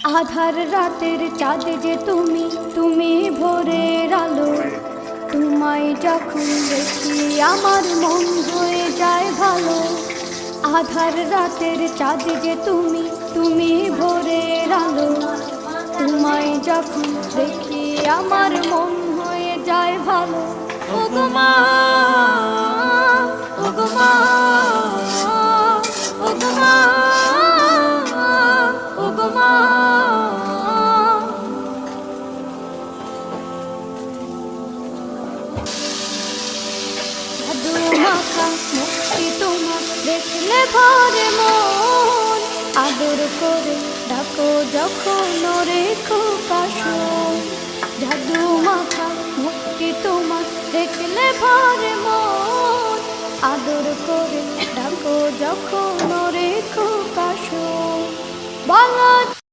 আধার রাতের চাঁদ যে তুমি, তুমি ভোরের আলো। তোমায় যখন দেখি আমার মন হয়ে যায় ভালো। আধার রাতের চাঁদ যে তুমি, তুমি ভোরের আলো। তোমায় যখন দেখি আমার মন হয়ে যায় ভালো। ওগো মা, ওগো মা, ওগো মা, ওগো মা। জাদু মাখা মুক্তি তোমার দেখলে ভরে মন। আদর করে ডাকো যখন রেখো কাশন। জাদু মাখা মুক্তি তোমার দেখলে ভরে মন। আদর করে ডাকো যখন রেখো কাশন। বলো